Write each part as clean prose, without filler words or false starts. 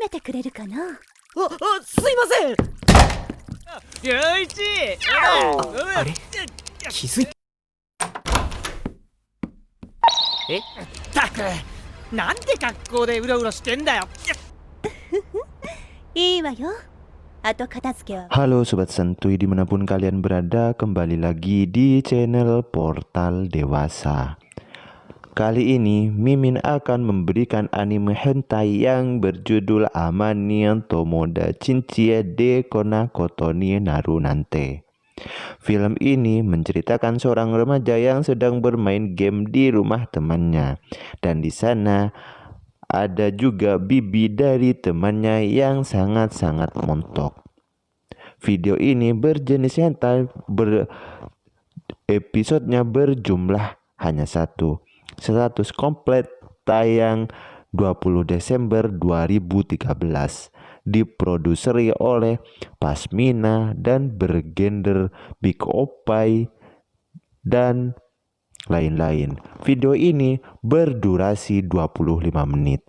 めてくれるかな。すいません。龍一、あれ、気づいったく、なんて格好でうろうろしてんだよ。いいわよ。後片付けは。 Halo Sobat Santuy dimanapun kalian berada, kembali lagi di channel Portal Dewasa. Kali ini Mimin akan memberikan anime hentai yang berjudul Amani Tomoda Chinchie de Kona Kotoni Narunante. Film ini menceritakan seorang remaja yang sedang bermain game di rumah temannya, dan di sana ada juga bibi dari temannya yang sangat-sangat montok. Video ini berjenis hentai, episodenya berjumlah hanya satu. Status komplit tayang 20 Desember 2013. Diproduseri oleh Pasmina dan bergender Big Oppai dan lain-lain. Video ini berdurasi 25 menit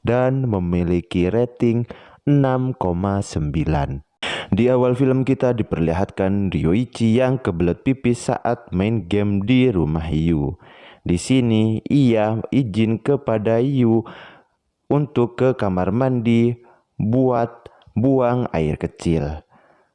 dan memiliki rating 6,9. Di awal film kita diperlihatkan Ryoichi yang kebelet pipis saat main game di rumah Yu. Di sini ia izin kepada Yu untuk ke kamar mandi buat buang air kecil.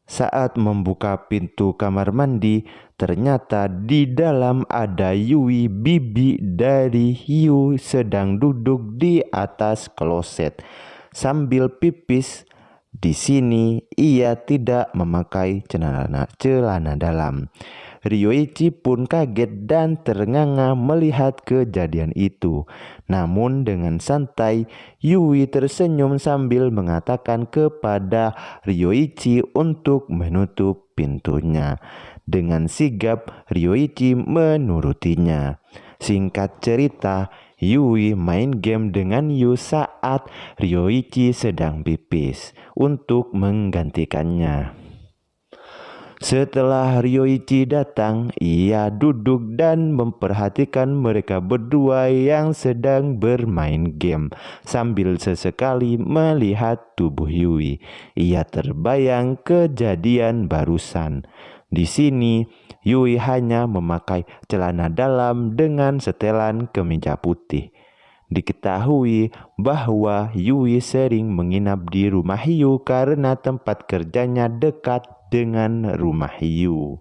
Saat membuka pintu kamar mandi, ternyata di dalam ada Yui, bibi dari Yu, sedang duduk di atas kloset sambil pipis. Di sini ia tidak memakai celana dalam. Ryoichi pun kaget dan ternganga melihat kejadian itu. Namun dengan santai, Yui tersenyum sambil mengatakan kepada Ryoichi untuk menutup pintunya. Dengan sigap, Ryoichi menurutinya. Singkat cerita, Yui main game dengan Yu saat Ryoichi sedang pipis untuk menggantikannya. Setelah Ryoichi datang, ia duduk dan memperhatikan mereka berdua yang sedang bermain game sambil sesekali melihat tubuh Yui. Ia terbayang kejadian barusan. Di sini, Yui hanya memakai celana dalam dengan setelan kemeja putih. Diketahui bahwa Yui sering menginap di rumah Yu karena tempat kerjanya dekat dengan rumah Yu.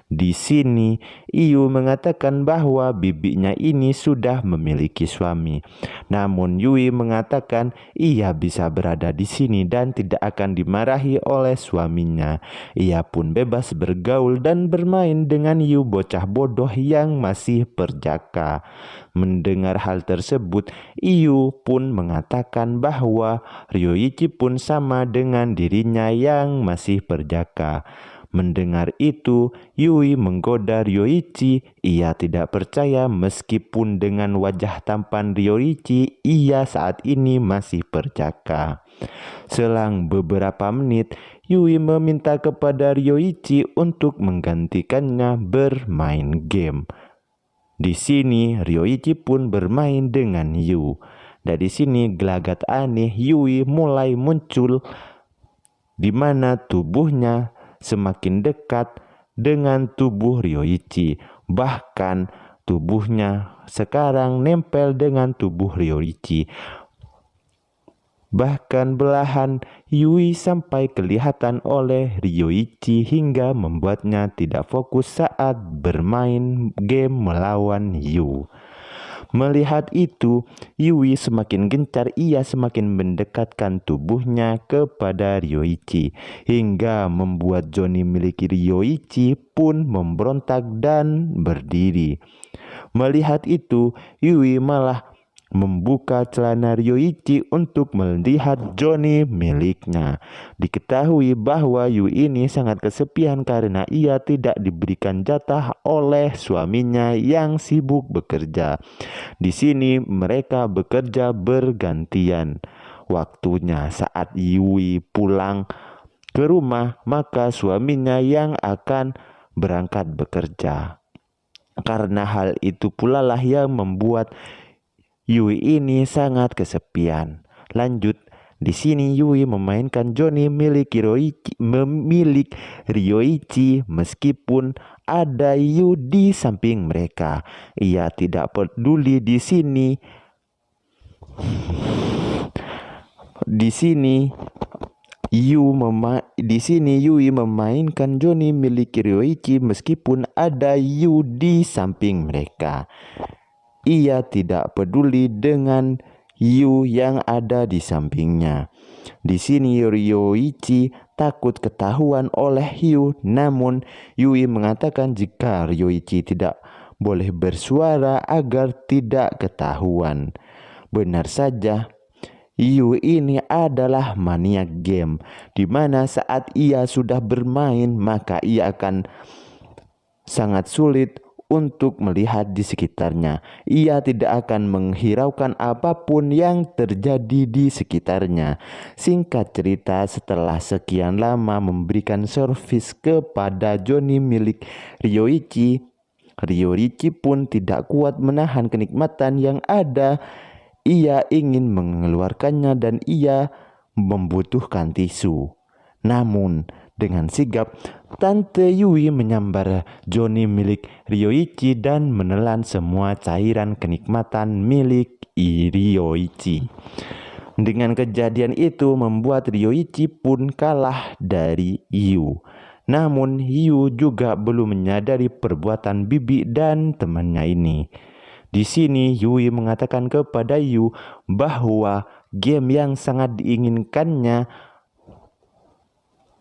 Di sini, Yu mengatakan bahwa bibinya ini sudah memiliki suami. Namun Yui mengatakan ia bisa berada di sini dan tidak akan dimarahi oleh suaminya. Ia pun bebas bergaul dan bermain dengan Yu, bocah bodoh yang masih perjaka. Mendengar hal tersebut, Yu pun mengatakan bahwa Ryoichi pun sama dengan dirinya yang masih perjaka. Mendengar itu, Yui menggoda Ryoichi. Ia tidak percaya meskipun dengan wajah tampan Ryoichi, ia saat ini masih perjaka. Selang beberapa menit, Yui meminta kepada Ryoichi untuk menggantikannya bermain game. Di sini, Ryoichi pun bermain dengan Yu. Dari sini gelagat aneh Yui mulai muncul, di mana tubuhnya semakin dekat dengan tubuh Ryoichi. Bahkan tubuhnya sekarang nempel dengan tubuh Ryoichi. Bahkan belahan Yui sampai kelihatan oleh Ryoichi hingga membuatnya tidak fokus saat bermain game melawan Yu. Melihat itu, Yui semakin gencar. Ia semakin mendekatkan tubuhnya kepada Ryoichi hingga membuat Johnny milik Ryoichi pun memberontak dan berdiri. Melihat itu, Yui malah membuka celana Ryoichi untuk melihat Johnny miliknya. Diketahui bahwa Yui ini sangat kesepian karena ia tidak diberikan jatah oleh suaminya yang sibuk bekerja. Di sini mereka bekerja bergantian waktunya. Saat Yui pulang ke rumah, maka suaminya yang akan berangkat bekerja. Karena hal itu pula lah yang membuat Yui ini sangat kesepian. Lanjut, Di sini Yui memainkan Johnny milik Ryoichi meskipun ada Yu di samping mereka. Ia tidak peduli di sini. Di sini Yui memainkan Johnny milik Ryoichi meskipun ada Yu di samping mereka. Ia tidak peduli dengan Yu yang ada di sampingnya. Di sini Ryoichi takut ketahuan oleh Yu, namun Yui mengatakan jika Ryoichi tidak boleh bersuara agar tidak ketahuan. Benar saja, Yu ini adalah maniak game, di mana saat ia sudah bermain maka ia akan sangat sulit untuk melihat di sekitarnya. Ia tidak akan menghiraukan apapun yang terjadi di sekitarnya. Singkat cerita, setelah sekian lama memberikan servis kepada Johnny milik Ryoichi pun tidak kuat menahan kenikmatan yang ada. Ia ingin mengeluarkannya dan ia membutuhkan tisu. Namun dengan sigap, Tante Yui menyambar Johnny milik Ryoichi dan menelan semua cairan kenikmatan milik Ryoichi. Dengan kejadian itu membuat Ryoichi pun kalah dari Yu. Namun Yu juga belum menyadari perbuatan Bibi dan temannya ini. Di sini Yui mengatakan kepada Yu bahwa game yang sangat diinginkannya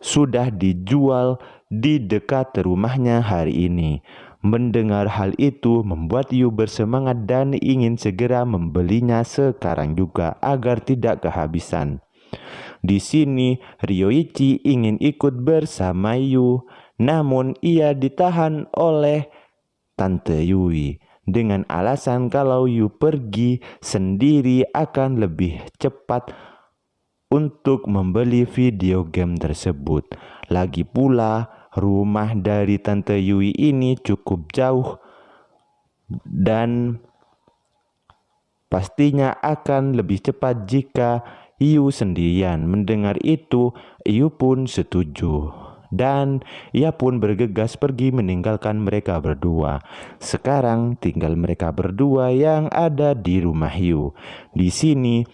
sudah dijual di dekat rumahnya hari ini. Mendengar hal itu membuat Yu bersemangat dan ingin segera membelinya sekarang juga agar tidak kehabisan. Di sini Ryoichi ingin ikut bersama Yu, namun ia ditahan oleh Tante Yui dengan alasan kalau Yu pergi sendiri akan lebih cepat untuk membeli video game tersebut. Lagi pula rumah dari Tante Yui ini cukup jauh dan pastinya akan lebih cepat jika Yu sendirian. Mendengar itu, Yu pun setuju dan ia pun bergegas pergi meninggalkan mereka berdua. Sekarang tinggal mereka berdua yang ada di rumah Yu. Di sini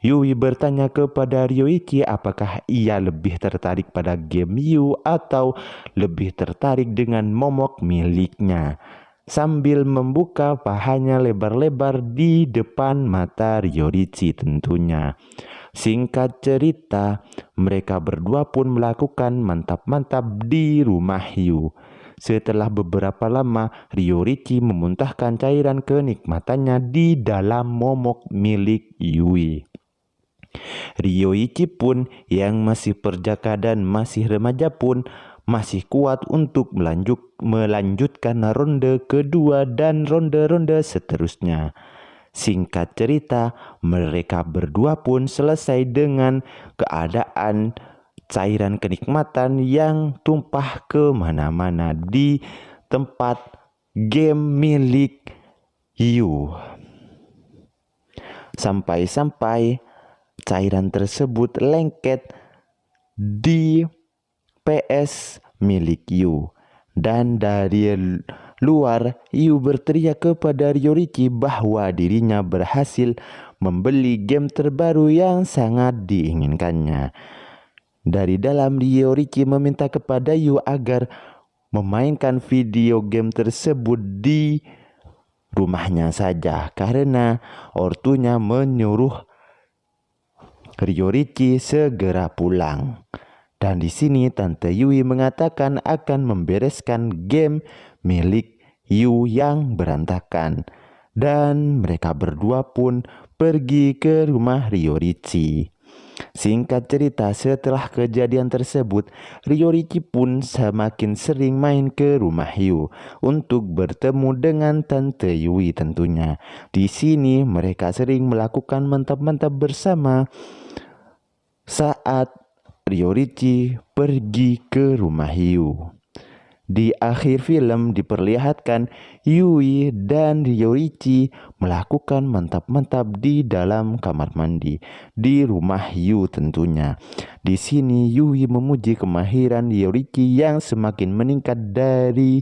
Yui bertanya kepada Ryoichi apakah ia lebih tertarik pada game Yu atau lebih tertarik dengan momok miliknya, sambil membuka pahanya lebar-lebar di depan mata Ryoichi tentunya. Singkat cerita, mereka berdua pun melakukan mantap-mantap di rumah Yu. Setelah beberapa lama, Ryoichi memuntahkan cairan kenikmatannya di dalam momok milik Yui. Ryoichi pun yang masih perjaka dan masih remaja pun masih kuat untuk melanjutkan ronde kedua dan ronde-ronde seterusnya. Singkat cerita, mereka berdua pun selesai dengan keadaan cairan kenikmatan yang tumpah kemana-mana di tempat game milik Yu. Sampai-sampai cairan tersebut lengket di PS milik Yu. Dan dari luar, Yu berteriak kepada Ryoichi bahwa dirinya berhasil membeli game terbaru yang sangat diinginkannya. Dari dalam, Ryoichi meminta kepada Yu agar memainkan video game tersebut di rumahnya saja karena ortunya menyuruh Ryoichi segera pulang. Dan di sini Tante Yui mengatakan akan membereskan game milik Yu yang berantakan. Dan mereka berdua pun pergi ke rumah Ryoichi. Singkat cerita, setelah kejadian tersebut, Ryoichi pun semakin sering main ke rumah Yu untuk bertemu dengan Tante Yui tentunya. Di sini mereka sering melakukan mantap-mantap bersama saat Ryoichi pergi ke rumah Yu. Di akhir film diperlihatkan Yui dan Ryoichi melakukan mantap-mantap di dalam kamar mandi di rumah Yu tentunya. Di sini Yui memuji kemahiran Ryoichi yang semakin meningkat dari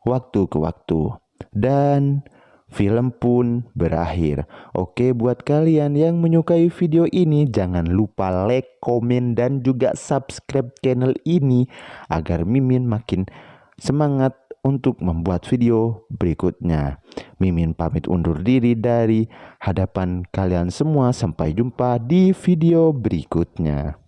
waktu ke waktu. Dan film pun berakhir. Oke, buat kalian yang menyukai video ini, jangan lupa like, komen, dan juga subscribe channel ini agar Mimin makin semangat untuk membuat video berikutnya. Mimin pamit undur diri dari hadapan kalian semua. Sampai jumpa di video berikutnya.